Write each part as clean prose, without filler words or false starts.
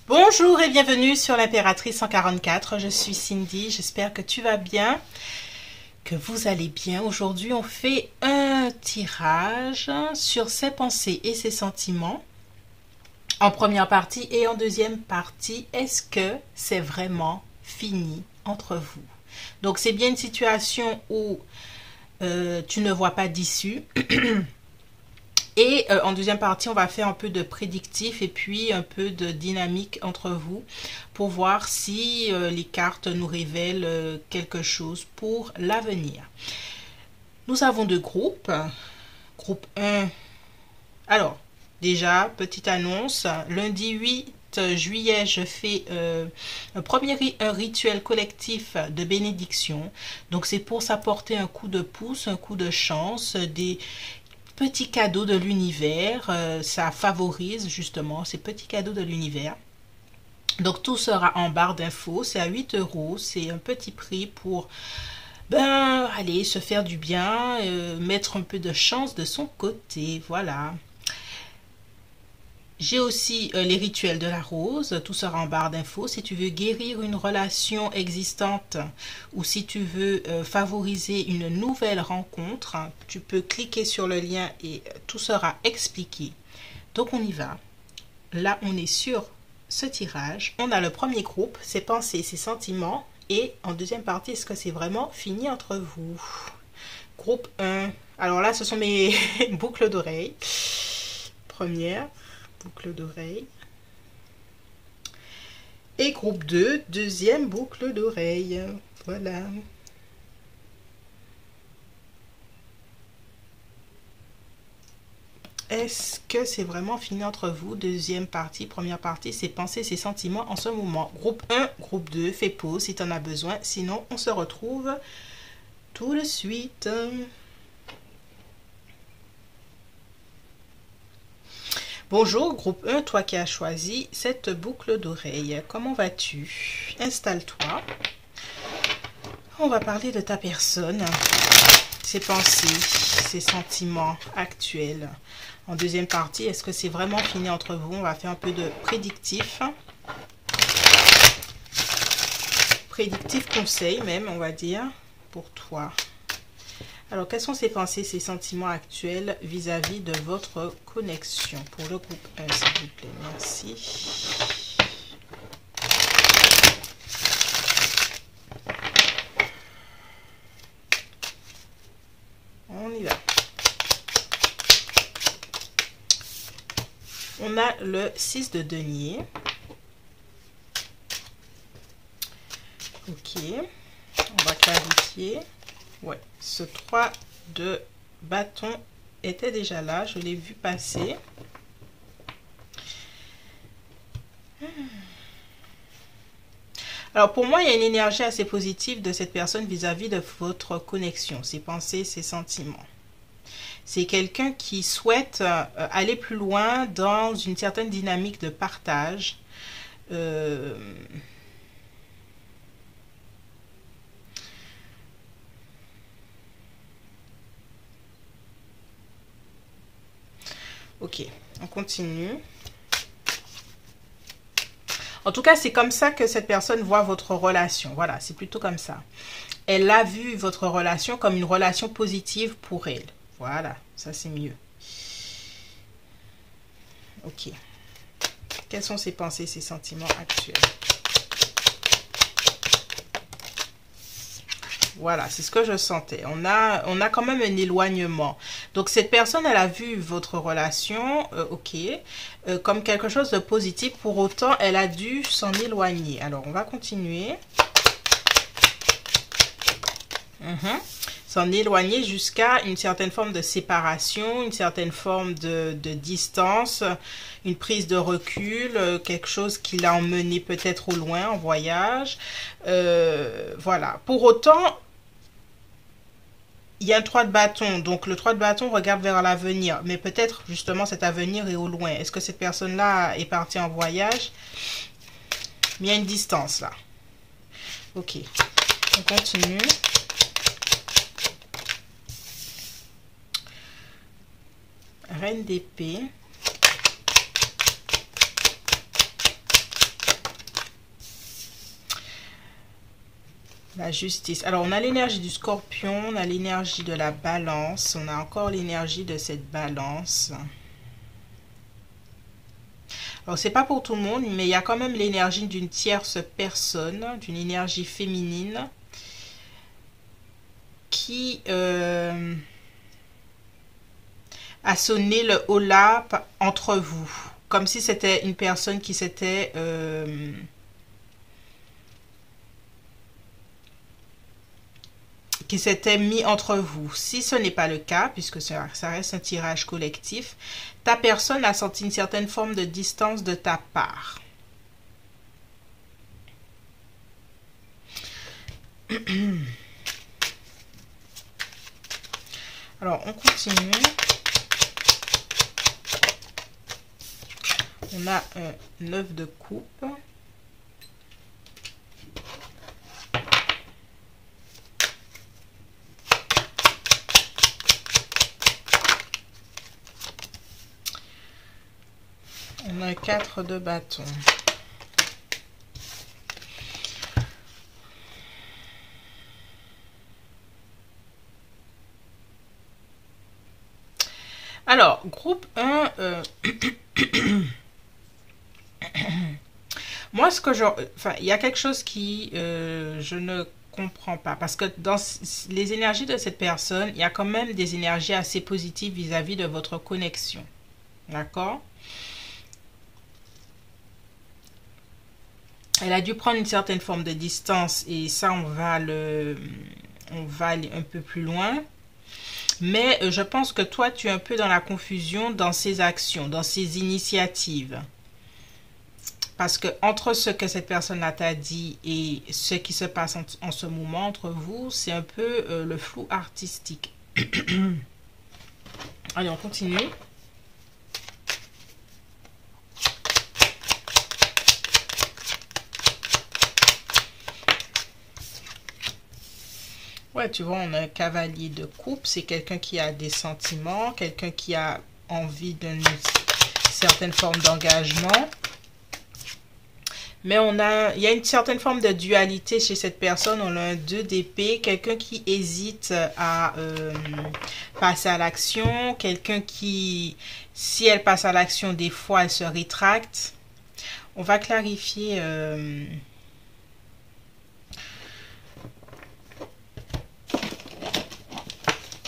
Bonjour et bienvenue sur l'Impératrice 144, je suis Cindy, j'espère que tu vas bien, que vous allez bien. Aujourd'hui on fait un tirage sur ses pensées et ses sentiments en première partie et en deuxième partie, est-ce que c'est vraiment fini entre vous? Donc c'est bien une situation où tu ne vois pas d'issue. Et en deuxième partie, on va faire un peu de prédictif et puis un peu de dynamique entre vous pour voir si les cartes nous révèlent quelque chose pour l'avenir. Nous avons deux groupes. Groupe 1. Alors, déjà, petite annonce. Lundi 8 juillet, je fais un rituel collectif de bénédiction. Donc, c'est pour s'apporter un coup de pouce, un coup de chance, des petits cadeaux de l'univers, ça favorise justement ces petits cadeaux de l'univers. Donc tout sera en barre d'infos, c'est à 8 €, c'est un petit prix pour aller se faire du bien, mettre un peu de chance de son côté, voilà. J'ai aussi les rituels de la rose, tout sera en barre d'infos. Si tu veux guérir une relation existante ou si tu veux favoriser une nouvelle rencontre, tu peux cliquer sur le lien et tout sera expliqué. Donc on y va. Là, on est sur ce tirage. On a le premier groupe, ses pensées, ses sentiments. Et en deuxième partie, est-ce que c'est vraiment fini entre vous? Groupe 1. Alors là, ce sont mes boucles d'oreilles. Première. Boucle d'oreille. Et groupe 2, deuxième boucle d'oreille. Voilà. Est-ce que c'est vraiment fini entre vous? Deuxième partie, première partie, c'est penser ses sentiments en ce moment. Groupe 1, groupe 2, fais pause si tu en as besoin. Sinon, on se retrouve tout de suite. Bonjour, groupe 1, toi qui as choisi cette boucle d'oreille. Comment vas-tu? Installe-toi. On va parler de ta personne, ses pensées, ses sentiments actuels. En deuxième partie, est-ce que c'est vraiment fini entre vous? On va faire un peu de prédictif. Prédictif conseil même, on va dire, pour toi. Alors, quelles sont ses pensées, ses sentiments actuels vis-à-vis de votre connexion? Pour le groupe 1, s'il vous plaît. Merci. On y va. On a le 6 de denier. Ok. On va clarifier. Ouais, ce 3 de bâton était déjà là, je l'ai vu passer. Alors pour moi, il y a une énergie assez positive de cette personne vis-à-vis de votre connexion, ses pensées, ses sentiments. C'est quelqu'un qui souhaite aller plus loin dans une certaine dynamique de partage. Ok, on continue. En tout cas, c'est comme ça que cette personne voit votre relation. Voilà, c'est plutôt comme ça. Elle a vu votre relation comme une relation positive pour elle. Voilà, ça c'est mieux. Ok. Quelles sont ses pensées, ses sentiments actuels? Voilà, c'est ce que je sentais. On a quand même un éloignement. Donc, cette personne, elle a vu votre relation, comme quelque chose de positif. Pour autant, elle a dû s'en éloigner. Alors, on va continuer. S'en éloigner jusqu'à une certaine forme de séparation, une certaine forme de distance, une prise de recul, quelque chose qui l'a emmené peut-être au loin en voyage. Voilà. Pour autant, il y a un 3 de bâton, donc le 3 de bâton regarde vers l'avenir, mais peut-être justement cet avenir est au loin. Est-ce que cette personne-là est partie en voyage? Il y a une distance là. Ok, on continue. Reine d'épée. La justice. Alors, on a l'énergie du scorpion, on a l'énergie de la balance, on a encore l'énergie de cette balance. Alors, c'est pas pour tout le monde, mais il y a quand même l'énergie d'une tierce personne, d'une énergie féminine qui a sonné le holà entre vous. Comme si c'était une personne qui s'était... qui s'était mis entre vous. Si ce n'est pas le cas, puisque ça reste un tirage collectif, ta personne a senti une certaine forme de distance de ta part. Alors, on continue. On a un 9 de coupe. On a 4 de bâton. Alors, groupe 1, moi, il y a quelque chose qui, je ne comprends pas. Parce que dans les énergies de cette personne, il y a quand même des énergies assez positives vis-à-vis de votre connexion. D'accord? Elle a dû prendre une certaine forme de distance et ça, on va aller un peu plus loin. Mais je pense que toi, tu es un peu dans la confusion dans ses actions, dans ses initiatives. Parce que entre ce que cette personne-là t'a dit et ce qui se passe en ce moment entre vous, c'est un peu le flou artistique. Allez, on continue. Ouais, tu vois, on a un cavalier de coupe. C'est quelqu'un qui a des sentiments, quelqu'un qui a envie d'une certaine forme d'engagement. Mais il y a une certaine forme de dualité chez cette personne. On a un 2 d'épée, quelqu'un qui hésite à passer à l'action, quelqu'un qui, si elle passe à l'action, des fois, elle se rétracte. On va clarifier...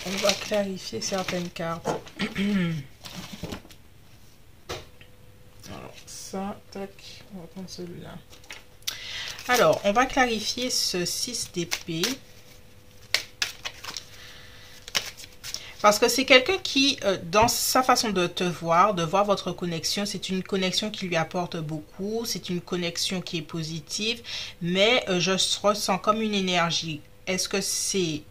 on va clarifier certaines cartes. Alors, ça, tac, on va prendre celui-là. Alors, on va clarifier ce 6 d'épée. Parce que c'est quelqu'un qui, dans sa façon de te voir, de voir votre connexion, c'est une connexion qui lui apporte beaucoup, c'est une connexion qui est positive, mais je ressens comme une énergie. Est-ce que c'est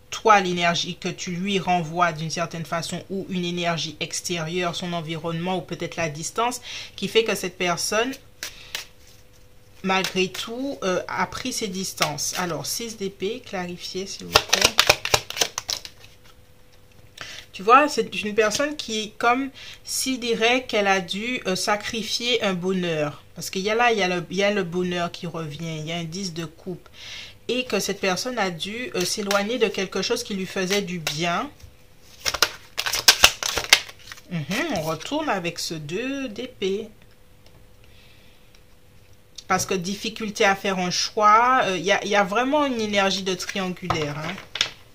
toi l'énergie que tu lui renvoies d'une certaine façon ou une énergie extérieure, son environnement ou peut-être la distance qui fait que cette personne, malgré tout, a pris ses distances. Alors, 6 d'épée, clarifiez s'il vous plaît. Tu vois, c'est une personne qui, comme s'il dirait qu'elle a dû sacrifier un bonheur. Parce qu'il y a là, il y a le bonheur qui revient, il y a un 10 de coupe. Et que cette personne a dû s'éloigner de quelque chose qui lui faisait du bien. On retourne avec ce 2 d'épée. Parce que difficulté à faire un choix, il y a vraiment une énergie de triangulaire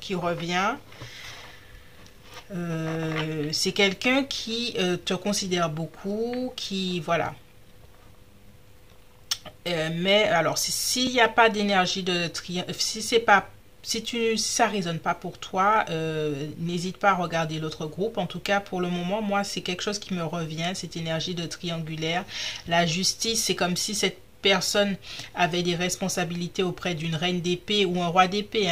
qui revient. C'est quelqu'un qui te considère beaucoup, qui, voilà. Mais alors, s'il n'y a pas d'énergie de triangle, si ça ne résonne pas pour toi, n'hésite pas à regarder l'autre groupe. En tout cas, pour le moment, moi, c'est quelque chose qui me revient, cette énergie de triangulaire. La justice, c'est comme si cette personne avait des responsabilités auprès d'une reine d'épée ou un roi d'épée.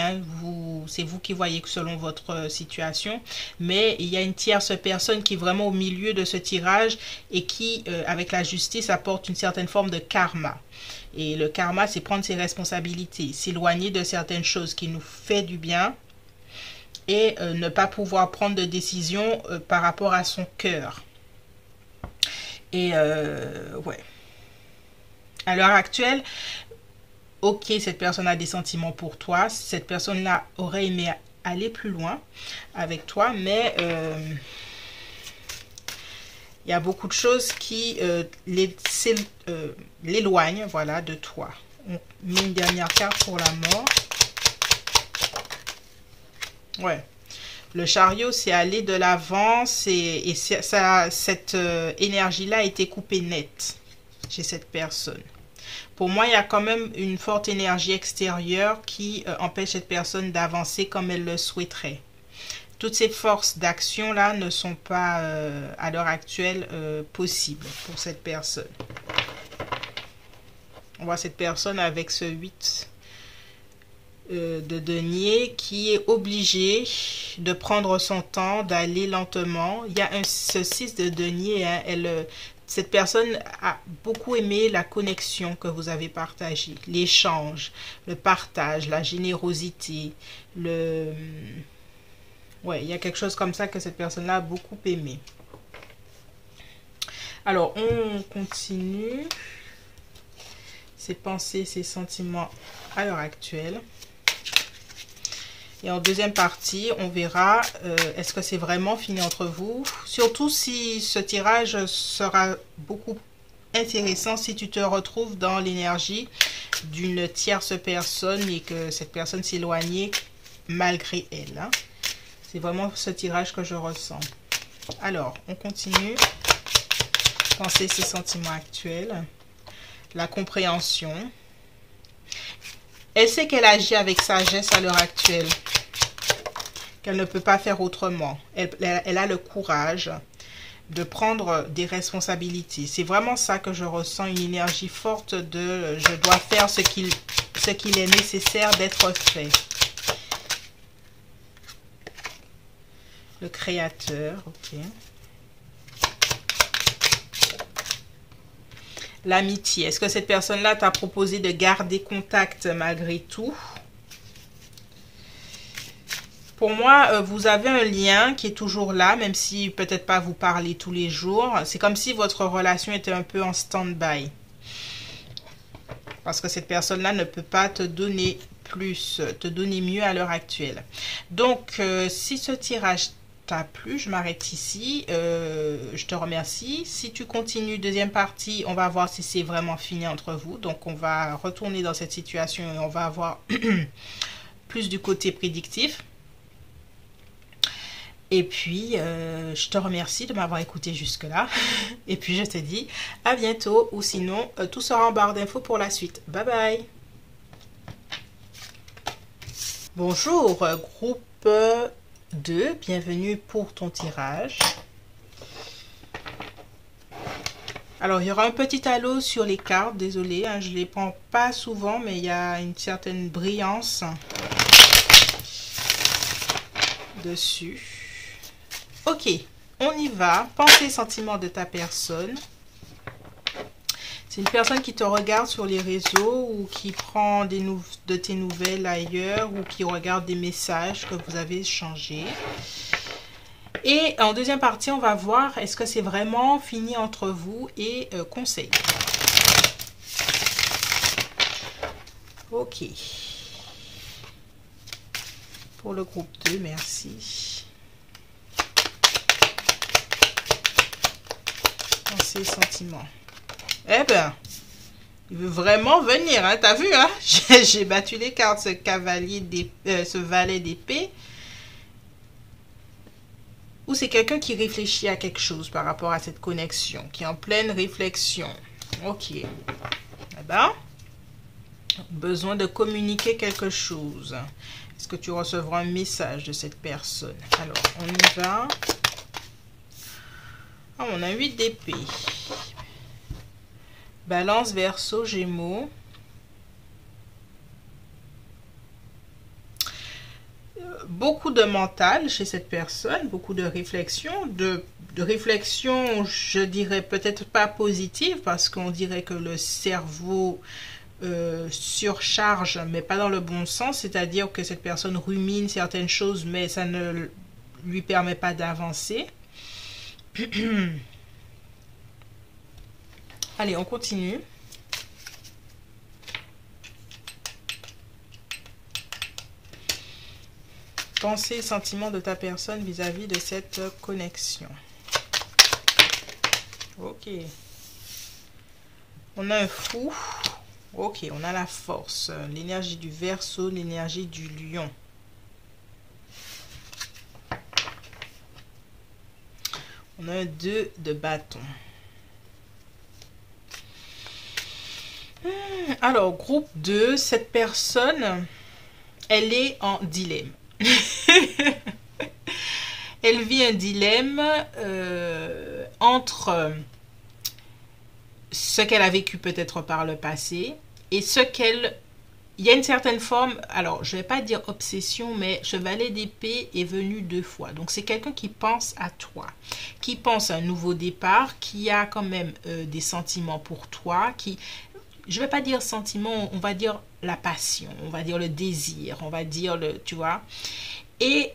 C'est vous qui voyez selon votre situation. Mais il y a une tierce personne qui est vraiment au milieu de ce tirage et qui, avec la justice, apporte une certaine forme de karma. Et le karma, c'est prendre ses responsabilités, s'éloigner de certaines choses qui nous fait du bien et ne pas pouvoir prendre de décision par rapport à son cœur. Et ouais. À l'heure actuelle, ok, cette personne a des sentiments pour toi, cette personne-là aurait aimé aller plus loin avec toi, mais il y a beaucoup de choses qui l'éloignent, voilà, de toi. On met une dernière carte pour la mort. Ouais. Le chariot, c'est aller de l'avant, et cette énergie-là a été coupée nette chez cette personne. Pour moi, il y a quand même une forte énergie extérieure qui empêche cette personne d'avancer comme elle le souhaiterait. Toutes ces forces d'action-là ne sont pas, à l'heure actuelle, possibles pour cette personne. On voit cette personne avec ce 8 de denier qui est obligée de prendre son temps, d'aller lentement. Il y a ce 6 de denier, hein, cette personne a beaucoup aimé la connexion que vous avez partagée, l'échange, le partage, la générosité, ouais, il y a quelque chose comme ça que cette personne-là a beaucoup aimé. Alors, on continue. Ses pensées, ses sentiments à l'heure actuelle. Et en deuxième partie, on verra est-ce que c'est vraiment fini entre vous. Surtout si ce tirage sera beaucoup intéressant si tu te retrouves dans l'énergie d'une tierce personne et que cette personne s'éloigne malgré elle. Hein. C'est vraiment ce tirage que je ressens. Alors, on continue. Penser ses sentiments actuels. La compréhension. Elle sait qu'elle agit avec sagesse à l'heure actuelle. Qu'elle ne peut pas faire autrement. Elle a le courage de prendre des responsabilités. C'est vraiment ça que je ressens, une énergie forte de je dois faire ce qu'il est nécessaire d'être fait. Le créateur, ok. L'amitié. Est-ce que cette personne-là t'a proposé de garder contact malgré tout? Pour moi, vous avez un lien qui est toujours là, même si peut-être pas vous parlez tous les jours. C'est comme si votre relation était un peu en stand-by. Parce que cette personne-là ne peut pas te donner plus, te donner mieux à l'heure actuelle. Donc, si ce tirage t'a plu, je m'arrête ici. Je te remercie. Si tu continues, deuxième partie, on va voir si c'est vraiment fini entre vous. Donc, on va retourner dans cette situation et on va avoir plus du côté prédictif. Et puis, je te remercie de m'avoir écouté jusque-là. Et puis, je te dis à bientôt. Ou sinon, tout sera en barre d'infos pour la suite. Bye bye. Bonjour, groupe 2. Bienvenue pour ton tirage. Alors, il y aura un petit halo sur les cartes. Désolée, hein, je ne les prends pas souvent, mais il y a une certaine brillance dessus. Ok, on y va. Pensée, sentiment de ta personne. C'est une personne qui te regarde sur les réseaux ou qui prend de tes nouvelles ailleurs ou qui regarde des messages que vous avez échangés. Et en deuxième partie, on va voir est-ce que c'est vraiment fini entre vous et conseil. Ok. Pour le groupe 2, merci. Pensée, sentiment. Eh ben, il veut vraiment venir, hein, t'as vu, hein? J'ai battu les cartes, ce valet d'épée. Ou c'est quelqu'un qui réfléchit à quelque chose par rapport à cette connexion, qui est en pleine réflexion. Ok. Eh ben, besoin de communiquer quelque chose. Est-ce que tu recevras un message de cette personne? Alors, on y va. Ah, on a 8 d'épée. Balance, Verseau, Gémeaux. Beaucoup de mental chez cette personne, beaucoup de réflexion, de réflexion, je dirais peut-être pas positive, parce qu'on dirait que le cerveau surcharge, mais pas dans le bon sens, c'est-à-dire que cette personne rumine certaines choses, mais ça ne lui permet pas d'avancer. Allez, on continue. pensées et sentiments de ta personne vis-à-vis de cette connexion. Ok. On a un fou. Ok, on a la force. L'énergie du Verseau, l'énergie du Lion. On a un 2 de bâton. Alors, groupe 2, cette personne, elle est en dilemme. Elle vit un dilemme entre ce qu'elle a vécu peut-être par le passé et ce qu'elle... Il y a une certaine forme, alors je ne vais pas dire obsession, mais Chevalier d'épée est venu 2 fois. Donc c'est quelqu'un qui pense à toi, qui pense à un nouveau départ, qui a quand même des sentiments pour toi, qui... Je ne vais pas dire sentiment, on va dire la passion, on va dire le désir, on va dire le... Tu vois. Et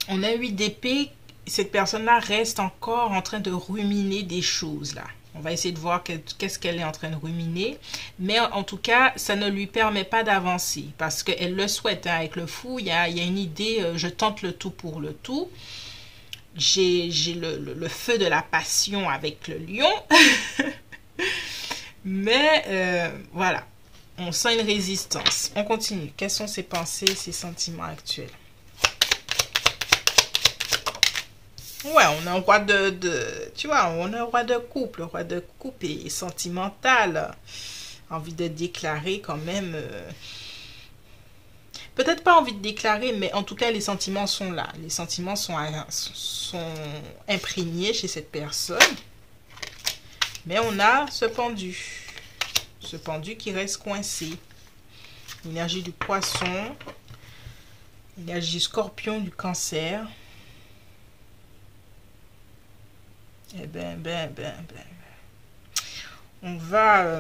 on a 8 d'épée, cette personne-là reste encore en train de ruminer des choses là. On va essayer de voir qu'est-ce qu'elle est en train de ruminer. Mais en tout cas, ça ne lui permet pas d'avancer. Parce qu'elle le souhaite. Hein, avec le fou, il y a une idée, je tente le tout pour le tout. J'ai le feu de la passion avec le lion. Mais voilà, on sent une résistance. On continue. Quelles sont ses pensées, ses sentiments actuels? Ouais, on a un roi tu vois, on a un roi de coupe. Le roi de coupe est sentimental. Envie de déclarer quand même. Peut-être pas envie de déclarer, mais en tout cas, les sentiments sont là. Les sentiments sont imprégnés chez cette personne. Mais on a ce pendu. Ce pendu qui reste coincé. L'énergie du poisson. L'énergie du scorpion, du cancer. Eh ben. On va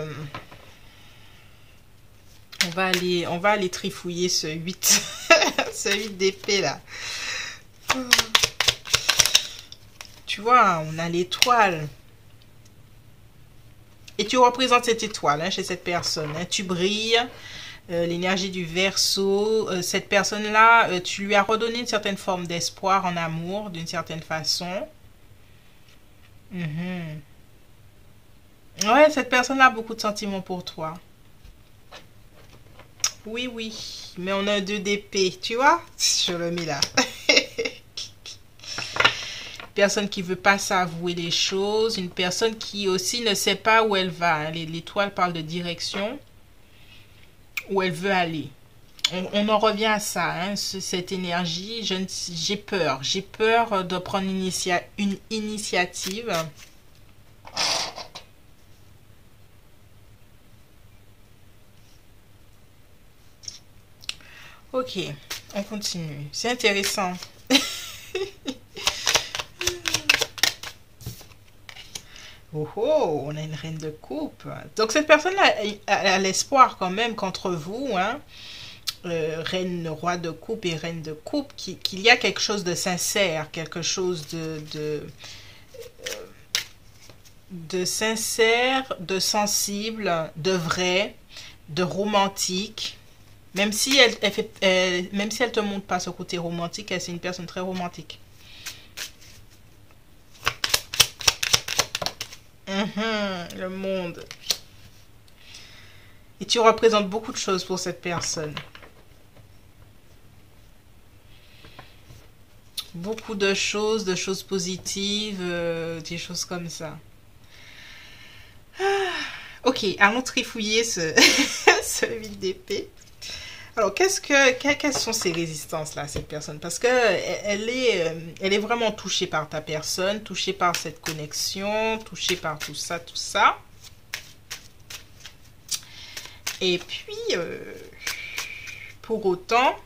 aller trifouiller ce 8. Ce 8 d'épée là. Tu vois, on a l'étoile. Et tu représentes cette étoile hein, chez cette personne. Hein. Tu brilles. L'énergie du Verseau. Cette personne-là, tu lui as redonné une certaine forme d'espoir en amour, d'une certaine façon. Ouais, cette personne a beaucoup de sentiments pour toi. Oui, oui. Mais on a un 2 d'épée, tu vois? Je le mets là. Personne qui veut pas s'avouer les choses. Une personne qui aussi ne sait pas où elle va. L'étoile parle de direction. Où elle veut aller. On en revient à ça, hein, cette énergie. J'ai peur. J'ai peur de prendre une initiative. Ok, on continue. C'est intéressant. Oh oh, on a une reine de coupe. Donc cette personne-là a l'espoir quand même qu'entre vous, hein, reine, roi de coupe et reine de coupe, qu'il y a quelque chose de sincère, quelque chose de sincère, de sensible, de vrai, de romantique. Même si même si elle te montre pas ce côté romantique, c'est une personne très romantique. Le monde. Et tu représentes beaucoup de choses pour cette personne. Beaucoup de choses positives, des choses comme ça. Ok, allons trifouiller ce 8 d'épée. Alors, quelles sont ces résistances-là, cette personne? Parce que elle est vraiment touchée par ta personne, touchée par cette connexion, touchée par tout ça, tout ça. Et puis, pour autant,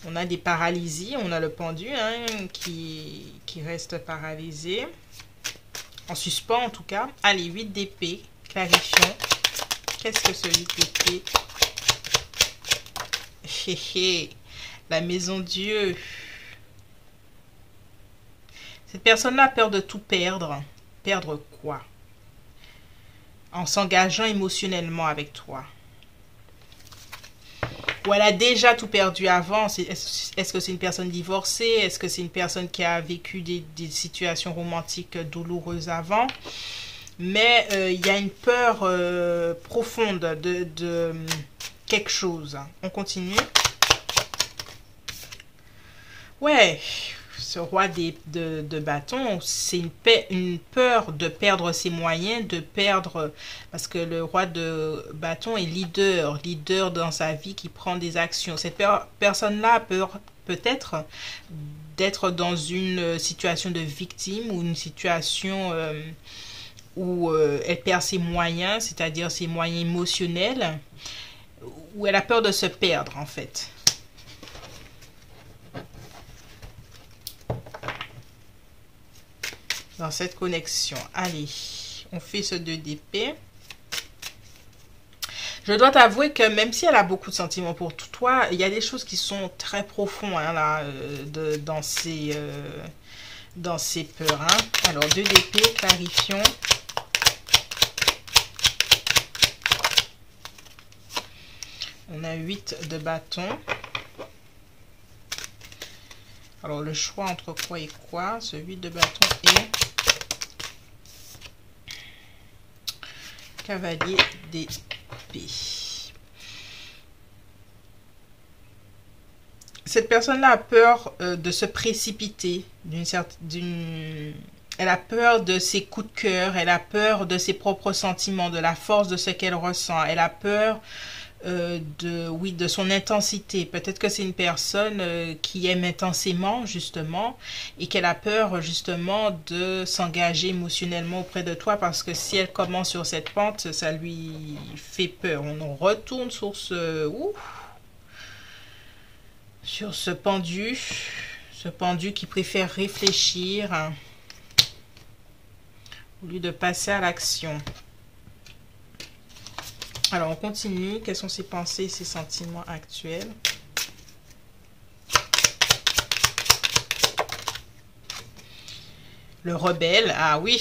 on a des paralysies, on a le pendu hein, qui reste paralysé. En suspens, en tout cas. Allez, 8 d'épée, clarifions. Qu'est-ce que ce 8 d'épée? La maison Dieu. Cette personne-là a peur de tout perdre. Perdre quoi? En s'engageant émotionnellement avec toi. ou elle a déjà tout perdu avant. Est-ce que c'est une personne divorcée? Est-ce que c'est une personne qui a vécu des situations romantiques douloureuses avant? Mais il y a une peur profonde de quelque chose. On continue. Ouais, ce roi de bâton, c'est une peur de perdre ses moyens, de perdre... Parce que le roi de bâton est leader dans sa vie qui prend des actions. Cette personne-là peut-être d'être dans une situation de victime ou une situation où elle perd ses moyens, c'est-à-dire ses moyens émotionnels, où elle a peur de se perdre en fait. Dans cette connexion. Allez, on fait ce 2 d'épée. Je dois t'avouer que même si elle a beaucoup de sentiments pour toi, il y a des choses qui sont très profondes hein, là, dans ces peurs. Hein. Alors, 2 d'épée, clarifions. On a 8 de bâton. Alors, le choix entre quoi et quoi? Ce 8 de bâton et cavalier d'épée. Cette personne-là a peur de se précipiter elle a peur de ses coups de cœur, elle a peur de ses propres sentiments, de la force de ce qu'elle ressent. Elle a peur de son intensité. Peut-être que c'est une personne qui aime intensément, justement, et qu'elle a peur, justement, de s'engager émotionnellement auprès de toi parce que si elle commence sur cette pente, ça lui fait peur. On retourne sur ce pendu qui préfère réfléchir au lieu de passer à l'action. Alors, on continue. Quelles sont ses pensées, ses sentiments actuels? Le rebelle. Ah oui.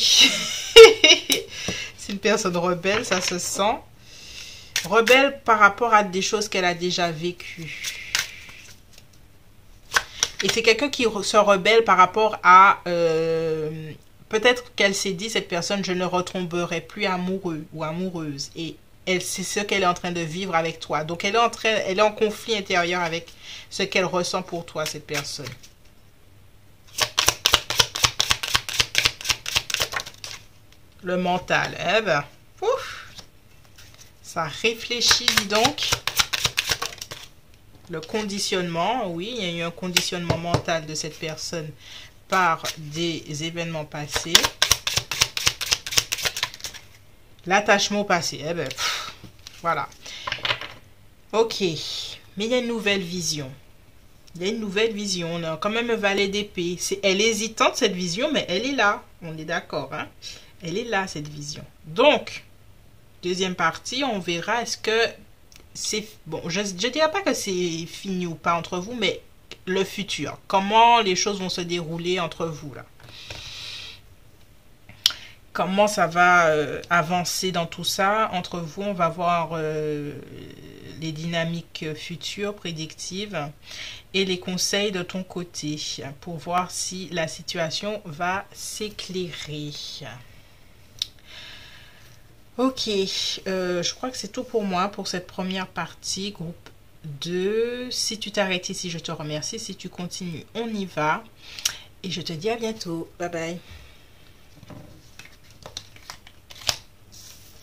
C'est une personne rebelle, ça se sent. Rebelle par rapport à des choses qu'elle a déjà vécues. Et c'est quelqu'un qui se rebelle par rapport à... peut-être qu'elle s'est dit, cette personne, je ne retomberai plus amoureux ou amoureuse. Et c'est ce qu'elle est en train de vivre avec toi. Donc, elle est en conflit intérieur avec ce qu'elle ressent pour toi, cette personne. Le mental. Eh ben, ouf, ça réfléchit, dis donc. Le conditionnement. Oui, il y a eu un conditionnement mental de cette personne par des événements passés. L'attachement au passé. Eh ben, voilà. Ok. Mais il y a une nouvelle vision. Il y a une nouvelle vision. On a quand même un valet d'épée. Elle est hésitante, cette vision, mais elle est là. On est d'accord. Hein? Elle est là, cette vision. Donc, deuxième partie, on verra est-ce que c'est... Bon, je ne dirais pas que c'est fini ou pas entre vous, mais le futur. Comment les choses vont se dérouler entre vous, là. Comment ça va avancer dans tout ça entre vous. On va voir les dynamiques futures, prédictives et les conseils de ton côté pour voir si la situation va s'éclairer. Ok, je crois que c'est tout pour moi pour cette première partie, groupe 2. Si tu t'arrêtes ici, je te remercie. Si tu continues, on y va. Et je te dis à bientôt. Bye bye.